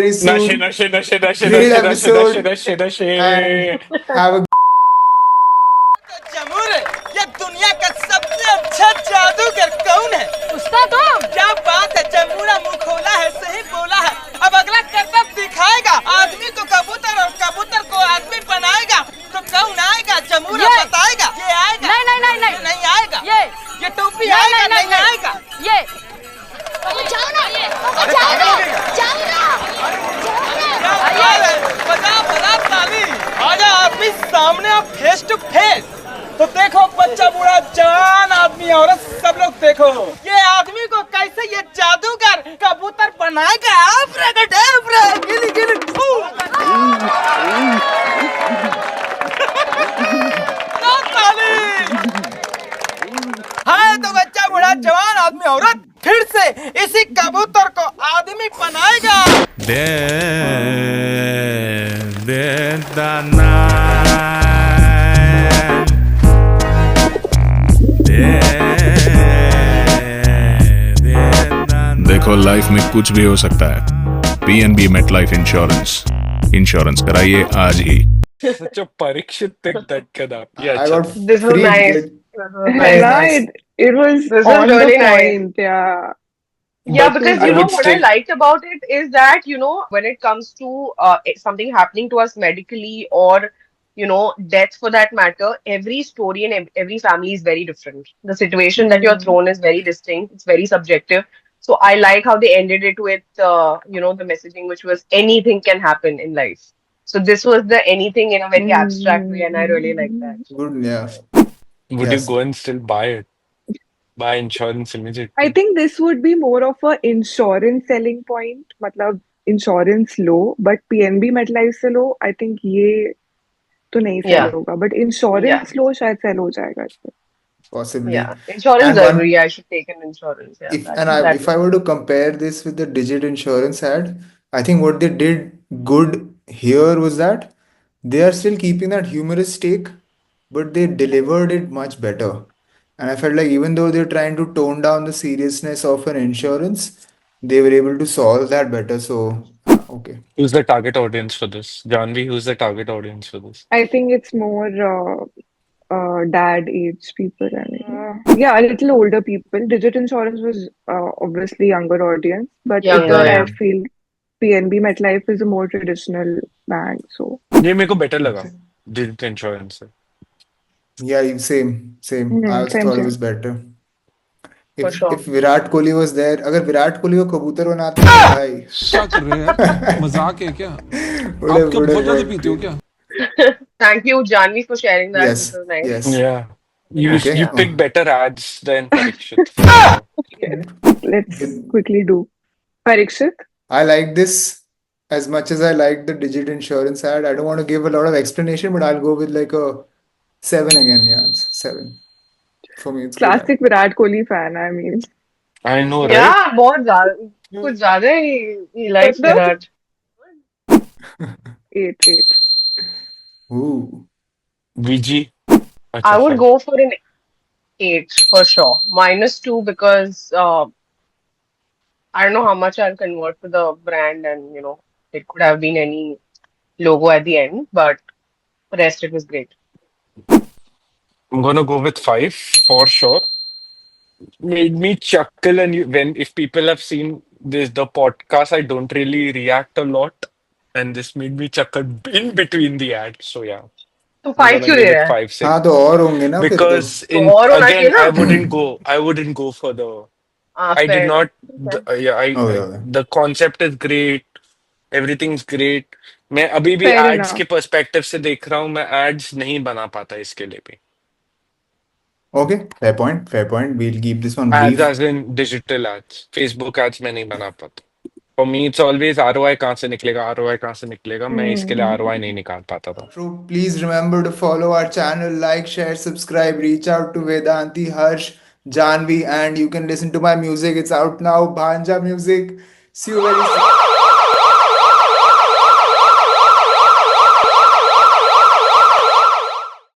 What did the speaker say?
very नशे soon. नशे नशे नशे Great नशे नशे नशे episode नशे नशे and have a जमूर, ये दुनिया का सबसे अच्छा जादूगर कौन है? उस्ताद तुम। क्या बात है, जमूरा मुंह खोला है, सही बोला है। अब अगला करतब दिखाएगा, आदमी को कबूतर और कबूतर को आदमी बनाएगा। तो कौन आएगा? जमूरा बताएगा। ये आएगा? नहीं नहीं नहीं नहीं, नहीं आएगा। ये टोपी आएगा? नहीं आएगा। ये जाओ ना, जाओ ना, जाओ ना, बजा बजा ताली। आजा आदमी सामने, आप फेस टू फेस। तो देखो बच्चा बूढ़ा जवान आदमी औरत सब लोग देखो, ये आदमी को कैसे ये जादूगर कबूतर बनाएगा। अब्राकडाब्रा, गिली गिली फू। ताली। हाँ तो बच्चा बूढ़ा जवान आदमी औरत फिर से इसी कबूतर को आदमी बनाएगा। देखो लाइफ में कुछ भी हो सकता है। पीएनबी मेट लाइफ इंश्योरेंस कराइए आज ही। Such a Parikshit thing that can happen. Yeah, I got This was free. nice. Like, This was nice. nice. It was This was on really the nice. point, yeah. Yeah, But because I you know would what I still- liked about it is that, you know, when it comes to something happening to us medically or, you know, death for that matter, every story and every family is very different. The situation that you're thrown is very distinct, it's very subjective. So I like how they ended it with, you know, the messaging, which was anything can happen in life. So this was the anything in a very abstract way, and I really like that. good, yeah. Would you Yes. go and still buy it? Buy insurance immediately? I think this would be more of a insurance selling point. मतलब insurance low, but PNB MetLife से low. I think ये तो नहीं sell Yeah. होगा, but insurance low शायद sell हो जाएगा इससे. Possibly. Yeah, insurance And one- agree. I should take an insurance. Yeah, If I were to compare this with the Digit Insurance ad, I think what they did good here was that they are still keeping that humorous take, but they delivered it much better. And I felt like even though they're trying to tone down the seriousness of an insurance, they were able to solve that better. So, okay. Who's the target audience for this? Janvi, who's the target audience for this? I think it's more dad age people. I mean, yeah, a little older people. Digit Insurance was obviously younger audience, but Younger, here yeah. I feel PNB MetLife is a more traditional bank. So ये मेरे को better लगा Digit Insurance से. Yeah, same. I also same, thought it same. was better. For sure. If Virat Kohli was there, अगर विराट कोहली को कबूतर बनाते तो भाई क्या कर रहे हैं यार? मजाक है क्या? बड़े आप क्या बड़े बहुत ज्यादा पीते हो क्या? Thank you, Janvi, for sharing that. Yes, This was nice. yes. Yeah. You Okay. you pick better ads than Parikshit. Let's quickly do. Parikshit? I like this as much as I like the Digit Insurance ad. I don't want to give a lot of explanation, but I'll go with like a 7 again. Yeah, it's 7. For me, it's good. Classic Virat Kohli fan, I mean. I know, right? Yeah, बहुत ज़्यादा कुछ ज़्यादा he likes मतलब? Virat. 8. Ooh. VG. I would go for an 8 for sure. -2 because I don't know how much I'll convert to the brand, and you know it could have been any logo at the end, but the rest it was great. I'm gonna go with 5 for sure. Made me chuckle, and if people have seen the podcast, I don't really react a lot, and this made me chuckle in between the ads. So yeah, तो I'm 5 gonna क्यों give they it रहा है? 5 6 हाँ तो और होंगे ना फिर तो because तो और होना चाहिए again ना? I wouldn't go for the I fair did not enough. Oh, yeah. the concept is great, everything's great. मैं अभी भी Fair ads enough. के perspective से देख रहा हूँ, मैं ads नहीं बना पाता इसके लिए भी. Okay, fair point. We'll keep this one Ads brief. as in digital ads, Facebook ads मैं नहीं बना पाता. For me, it's always ROI कहाँ से निकलेगा, मैं इसके लिए ROI नहीं निकाल पाता था. So please remember to follow our channel, like, share, subscribe, reach out to Vedanti, Harsh, Janvi, and you can listen to my music. It's out now, Bhanja Music. See you very soon.